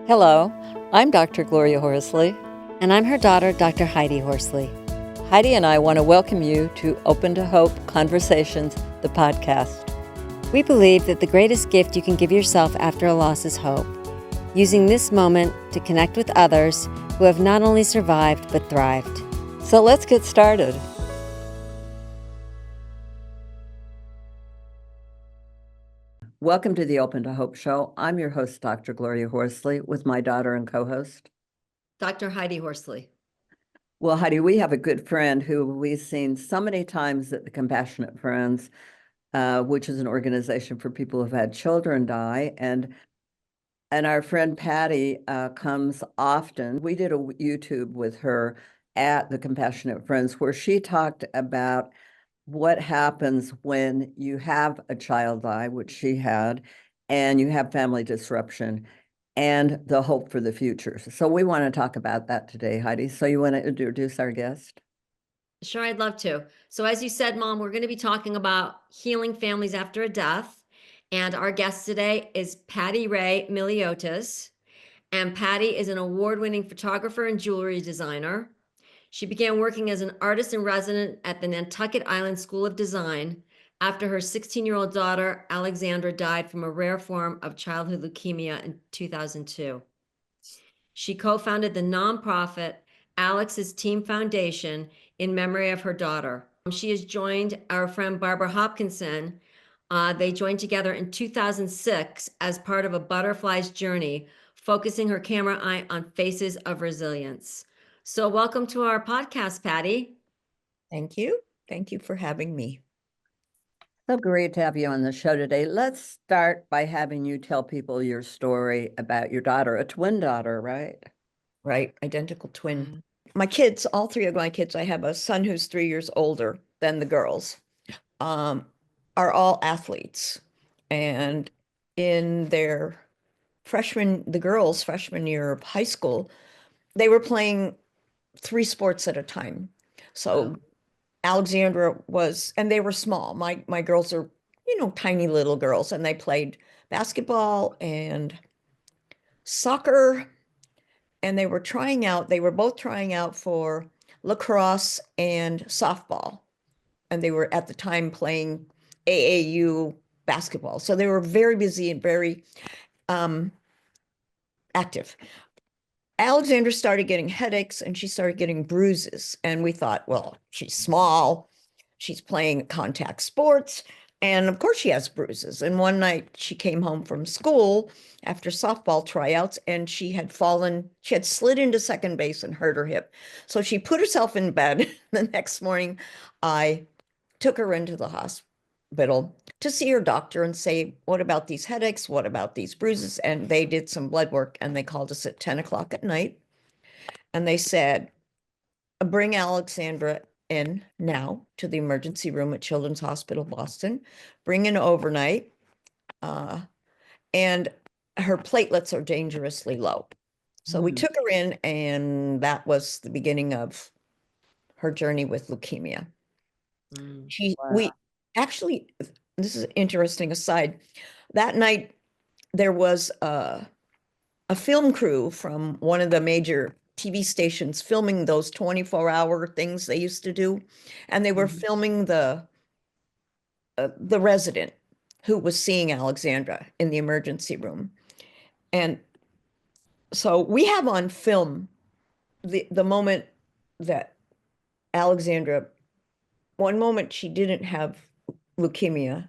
Hello, I'm Dr. Gloria Horsley. And I'm her daughter, Dr. Heidi Horsley. Heidi and I want to welcome you to Open to Hope Conversations, the podcast. We believe that the greatest gift you can give yourself after a loss is hope, using this moment to connect with others who have not only survived but thrived. So let's get started. Welcome to the Open to Hope show. I'm your host, Dr. Gloria Horsley, with my daughter and co-host, Dr. Heidi Horsley. Well, Heidi, we have a good friend who we've seen so many times at the Compassionate Friends, which is an organization for people who've had children die. And our friend Patti comes often. We did a YouTube with her at the Compassionate Friends where she talked about what happens when you have a child die, which she had, and you have family disruption and the hope for the future. So we want to talk about that today, Heidi. So you want to introduce our guest? Sure, I'd love to. So as you said, Mom, we're going to be talking about healing families after a death. And our guest today is Patti Ray Miliotis. And Patti is an award-winning photographer and jewelry designer. She began working as an artist in residence at the Nantucket Island School of Design after her 16-year-old daughter, Alexandra, died from a rare form of childhood leukemia in 2002. She co-founded the nonprofit Alex's Team Foundation in memory of her daughter. She has joined our friend Barbara Hopkinson. They joined together in 2006 as part of a butterfly's journey, focusing her camera eye on faces of resilience. So welcome to our podcast, Patti. Thank you. Thank you for having me. So great to have you on the show today. Let's start by having you tell people your story about your daughter, a twin daughter, right? Right. Identical twin. My kids, all three of my kids, I have a son who's 3 years older than the girls, are all athletes. And in their the girls' freshman year of high school, they were playing 3 sports at a time. So Alexandra was, and they were small. My girls are, tiny little girls, and they played basketball and soccer, and they were both trying out for lacrosse and softball. And they were at the time playing AAU basketball. So they were very busy and very active. Alexandra started getting headaches and she started getting bruises. And we thought, well, she's small, she's playing contact sports, and of course she has bruises. And one night she came home from school after softball tryouts and she had slid into second base and hurt her hip. So she put herself in bed. The next morning, I took her into the hospital to see her doctor and say, what about these headaches? What about these bruises? And they did some blood work and they called us at 10 o'clock at night. And they said, bring Alexandra in now to the emergency room at Children's Hospital Boston, bring in overnight, and her platelets are dangerously low. So we took her in, and that was the beginning of her journey with leukemia. We actually, this is an interesting aside. That night, there was a film crew from one of the major TV stations filming those 24-hour things they used to do. And they were filming the resident who was seeing Alexandra in the emergency room. And so we have on film the moment that Alexandra, one moment she didn't have leukemia,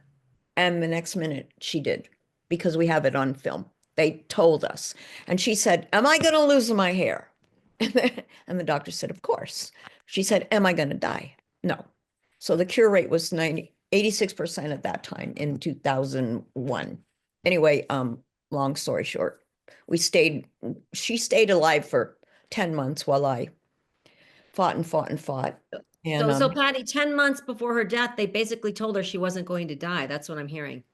and the next minute she did, because we have it on film. They told us. And she said, am I going to lose my hair? And the doctor said, of course. She said, am I going to die? No. So the cure rate was 86% at that time in 2001. Anyway, long story short, she stayed alive for 10 months while I fought and fought and fought. And So Patti, 10 months before her death, they basically told her she wasn't going to die. That's what I'm hearing.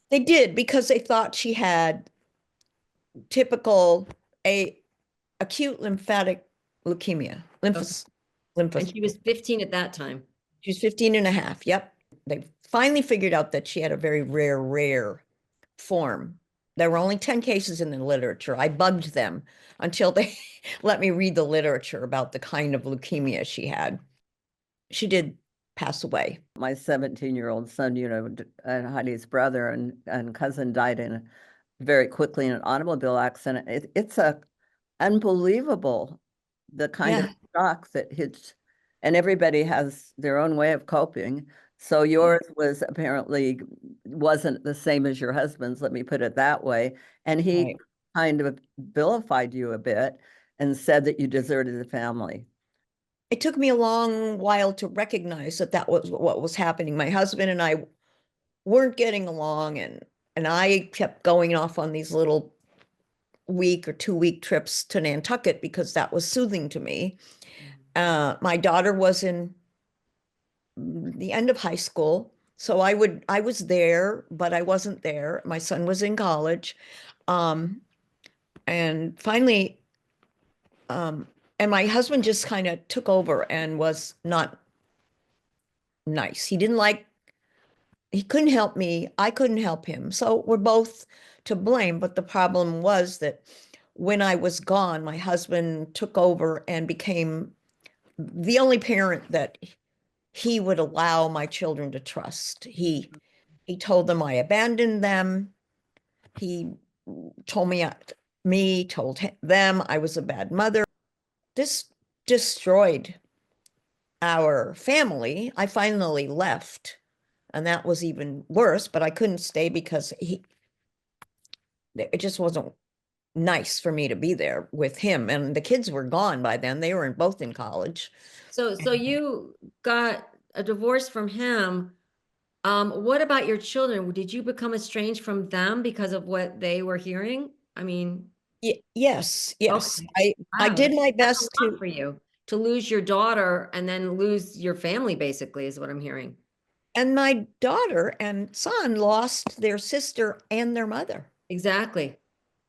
They did, because they thought she had typical acute lymphatic leukemia. And she was 15 at that time. She was 15 and a half. Yep. They finally figured out that she had a very rare form There were only 10 cases in the literature. I bugged them until they let me read the literature about the kind of leukemia she had. She did pass away. My 17-year-old son, and Heidi's brother and cousin died very quickly in an automobile accident. It's unbelievable the kind of Yeah. shock that hits, and everybody has their own way of coping. So yours was apparently wasn't the same as your husband's, let me put it that way. And he Right. kind of vilified you a bit and said that you deserted the family. It took me a long while to recognize that that was what was happening. My husband and I weren't getting along, and I kept going off on these little week or 2 week trips to Nantucket because that was soothing to me. My daughter was in the end of high school, so I was there, but I wasn't there. My son was in college. Um, and finally, um, and my husband just kind of took over and was not nice. He couldn't help me. I couldn't help him. So we're both to blame. But the problem was that when I was gone, my husband took over and became the only parent that he would allow my children to trust. He told them I abandoned them. He told told them I was a bad mother. This destroyed our family. I finally left, and that was even worse, but I couldn't stay because it just wasn't nice for me to be there with him. And the kids were gone by then. They were both in college. So you got a divorce from him. What about your children? Did you become estranged from them because of what they were hearing? I mean, Yes, yes. okay. I Wow, did my that's best a lot to, for you to lose your daughter and then lose your family, basically, is what I'm hearing. and my daughter and son lost their sister and their mother. Exactly.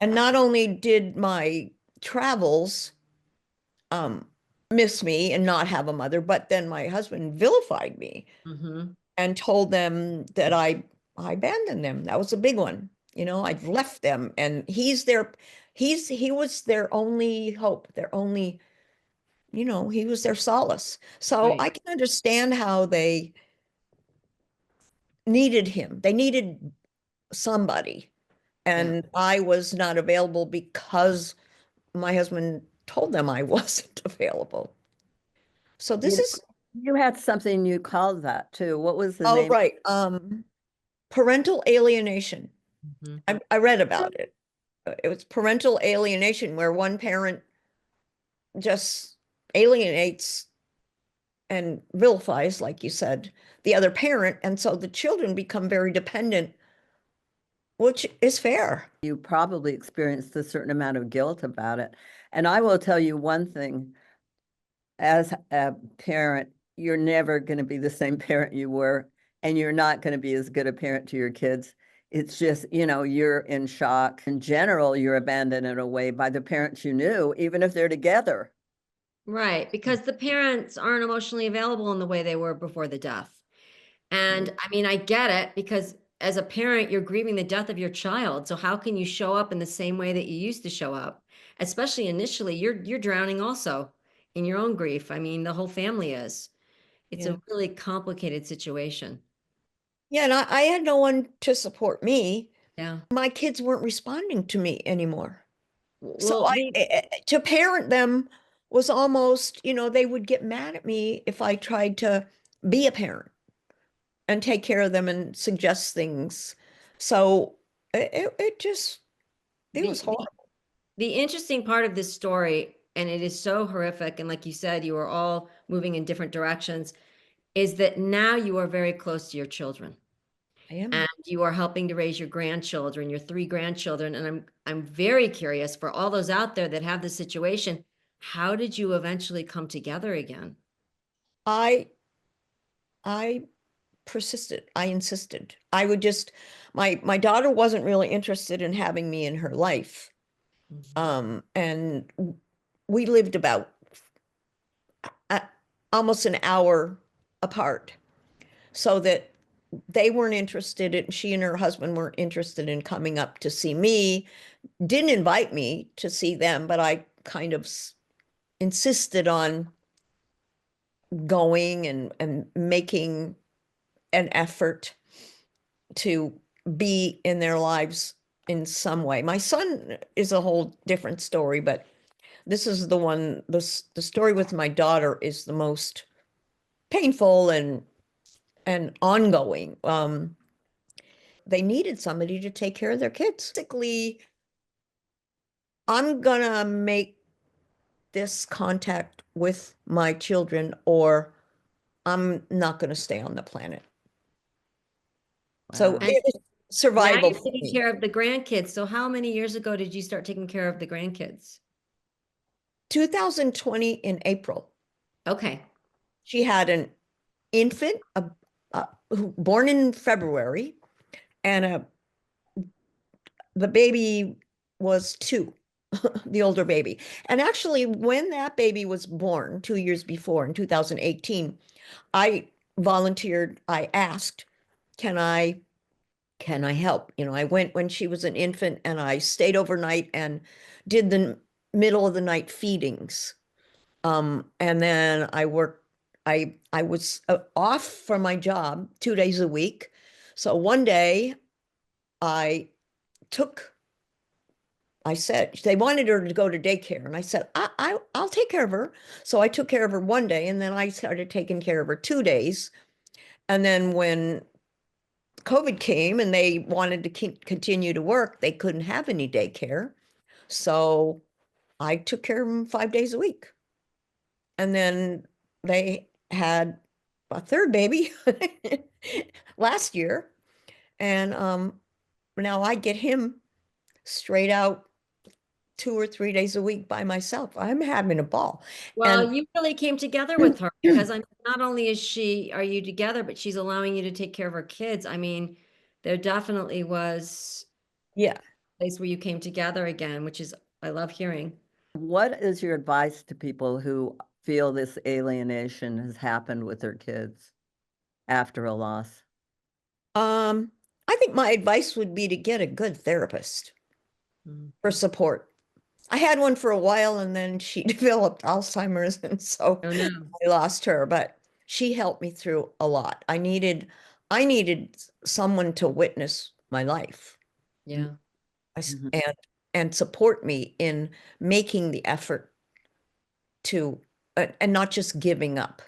And not only did my travels um miss me and not have a mother, but then my husband vilified me Mm-hmm. and told them that I abandoned them. That was a big one. You know, I'd left them, and he was their only hope, their only, he was their solace. So Right. I can understand how they needed him. They needed somebody. Yeah. And I was not available because my husband told them I wasn't available. So You this know, is, you had something you called that too. What was the oh, name? right. Parental alienation. Mm-hmm. I read about it. It was parental alienation, where one parent just alienates and vilifies, like you said, the other parent. And so the children become very dependent, which is fair. You probably experienced a certain amount of guilt about it. And I will tell you one thing, as a parent, you're never going to be the same parent you were, and you're not going to be as good a parent to your kids. It's just, you're in shock. In general, you're abandoned in a way by the parents you knew, even if they're together. Right, because the parents aren't emotionally available in the way they were before the death. And I mean, I get it because as a parent, you're grieving the death of your child. So how can you show up in the same way that you used to show up? Especially initially, you're drowning also in your own grief. I mean, the whole family is. It's Yeah. a really complicated situation. Yeah, and I had no one to support me. Yeah. My kids weren't responding to me anymore. So Well, the to parent them was almost, they would get mad at me if I tried to be a parent and take care of them and suggest things. So it the was the horrible. the interesting part of this story, and it is so horrific, and like you said, you are all moving in different directions, is that now you are very close to your children. I am. And you are helping to raise your grandchildren, your three grandchildren. And I'm very curious for all those out there that have this situation, how did you eventually come together again? I I persisted. I insisted. I would just my daughter wasn't really interested in having me in her life. Mhm. And we lived about uh, almost an hour apart. So that they weren't interested in, she and her husband weren't interested in coming up to see me, didn't invite me to see them, but I kind of insisted on going and making an effort to be in their lives in some way. My son is a whole different story, but this is the one, the story with my daughter is the most painful and ongoing. They needed somebody to take care of their kids. Basically, I'm gonna make this contact with my children or I'm not gonna stay on the planet. So Wow. it was Now survival you're for taking me. care of the grandkids. So how many years ago did you start taking care of the grandkids? 2020 in April, Okay. she had an infant, born in February, and the baby was 2, the older baby. And actually, when that baby was born 2 years before in 2018, I volunteered, I asked, can I help? You know, I went when she was an infant and I stayed overnight and did the middle of the night feedings. And then I worked, I was off from my job 2 days a week. So one day I took, I said, they wanted her to go to daycare. And I said, I'll take care of her. So I took care of her one day and then I started taking care of her 2 days. And then when COVID came and they wanted to continue to work, they couldn't have any daycare. So I took care of them 5 days a week. And then they had a third baby last year. And now I get him straight out 2 or 3 days a week by myself. I'm having a ball. And Well, you really came together with her because I mean, not only are you together, but she's allowing you to take care of her kids. I mean, there definitely was yeah, a place where you came together again, which is, I love hearing. What is your advice to people who feel this alienation has happened with their kids after a loss? I think my advice would be to get a good therapist Mm. for support. I had one for a while and then she developed Alzheimer's and so Oh, no. I lost her, but she helped me through a lot. I needed someone to witness my life Yeah. Mhm. and support me in making the effort to and not just giving up.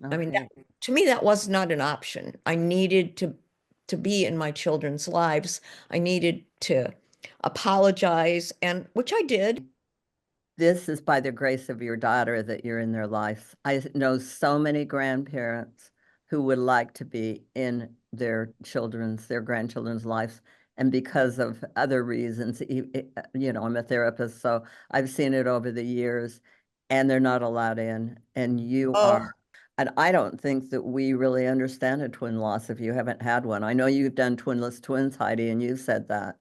I mean, Okay. to me, that was not an option. I needed to be in my children's lives. I needed to apologize, and which I did. This is by the grace of your daughter that you're in their life. I know so many grandparents who would like to be in their grandchildren's lives. And because of other reasons, I'm a therapist, so I've seen it over the years, and they're not allowed in. And you Oh, are. And I don't think that we really understand a twin loss if you haven't had one. I know you've done twinless twins, Heidi, and you said that.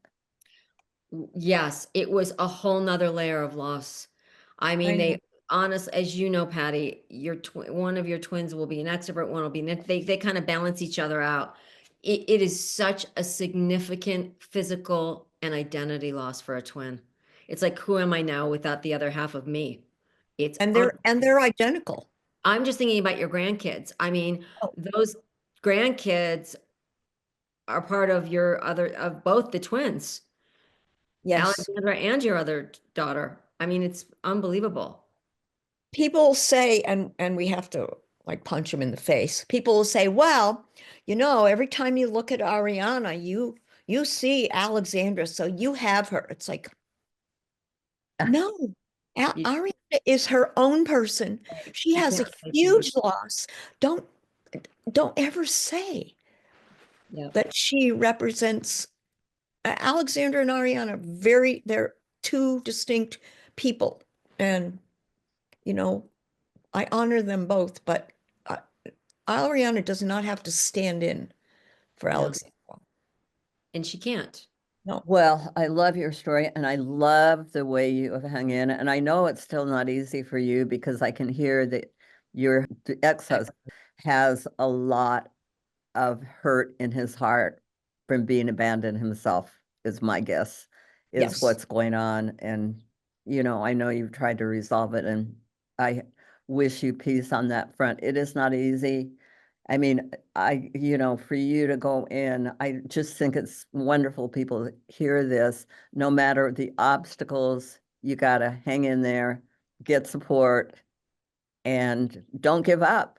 Yes, it was a whole nother layer of loss. I I mean, know. honest, as you know, Patty, one of your twins will be an extrovert, one will be they kind of balance each other out. It is such a significant physical and identity loss for a twin. It's like, who am I now without the other half of me? It's And they're identical. I'm just thinking about your grandkids. I mean, Oh, those grandkids are part of of both the twins. yes. Alexandra and your other daughter. I mean, it's unbelievable. People say, and we have to like punch them in the face. People will say, well, every time you look at Ariana, you see Alexandra, so you have her. It's like, no, You, Ariana is her own person. She you has can't a replace them. huge loss. Don't don't ever say Yeah. that she represents Alexandra and Ariana. They're two distinct people, and you know, I honor them both, but Ariana does not have to stand in for Yeah. Alexandra. And she can't. No, Well, I love your story and I love the way you have hung in. And I know it's still not easy for you because I can hear that your ex-husband has a lot of hurt in his heart from being abandoned himself, is my guess, is Yes. what's going on. And, I know you've tried to resolve it, and I wish you peace on that front. It is not easy. I mean, for you to go in, I just think it's wonderful people hear this. No matter the obstacles, you got to hang in there, get support, and don't give up.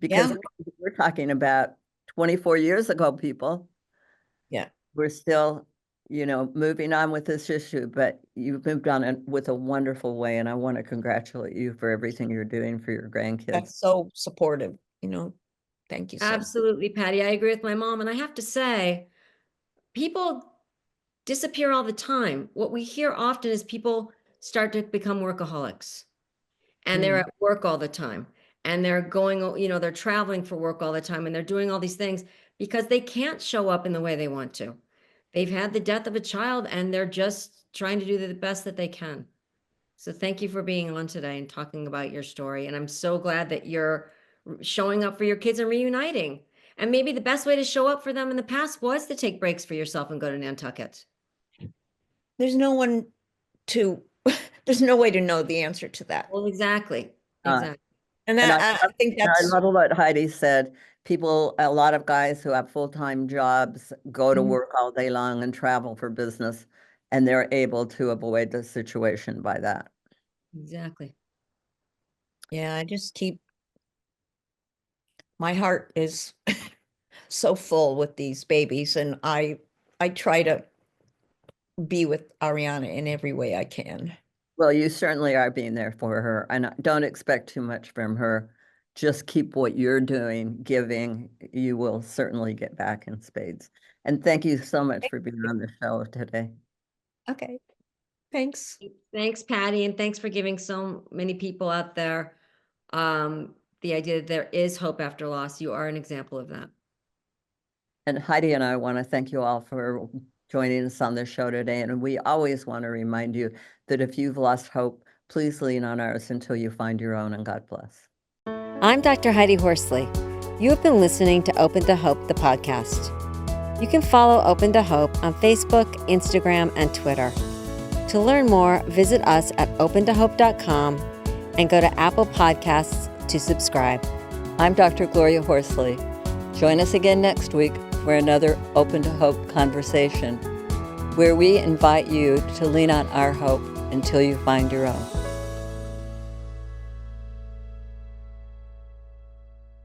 Because Yeah. we're talking about 24 years ago, people. Yeah. We're still, moving on with this issue, but you've moved on it with a wonderful way. And I want to congratulate you for everything you're doing for your grandkids. That's so supportive, Thank you so much. Absolutely, Patty. I agree with my mom. And I have to say, people disappear all the time. What we hear often is people start to become workaholics and they're at work all the time and they're going, they're traveling for work all the time and they're doing all these things because they can't show up in the way they want to. They've had the death of a child and they're just trying to do the best that they can. So thank you for being on today and talking about your story. And I'm so glad that you're showing up for your kids and reuniting. And maybe the best way to show up for them in the past was to take breaks for yourself and go to Nantucket. There's no one to, there's no way to know the answer to that. Well, exactly. Uh, Exactly. And And I think I that's, love what Heidi said. A lot of guys who have full-time jobs go to Mhm. work all day long and travel for business, and they're able to avoid the situation by that. Exactly. yeah, my heart is so full with these babies, and I try to be with Ariana in every way I can. Well, you certainly are being there for her, and don't expect too much from her. Just keep what you're doing, giving. You will certainly get back in spades. And thank you so much for being on the show today. Okay, thanks. Thanks, Patty. And thanks for giving so many people out there the idea that there is hope after loss. You are an example of that. And Heidi and I want to thank you all for joining us on the show today. And we always want to remind you that if you've lost hope, please lean on ours until you find your own, and God bless. I'm Dr. Heidi Horsley. You have been listening to Open to Hope, the podcast. You can follow Open to Hope on Facebook, Instagram, and Twitter. To learn more, visit us at opentohope.com and go to Apple Podcasts to subscribe. I'm Dr. Gloria Horsley. Join us again next week for another Open to Hope conversation, where we invite you to lean on our hope until you find your own.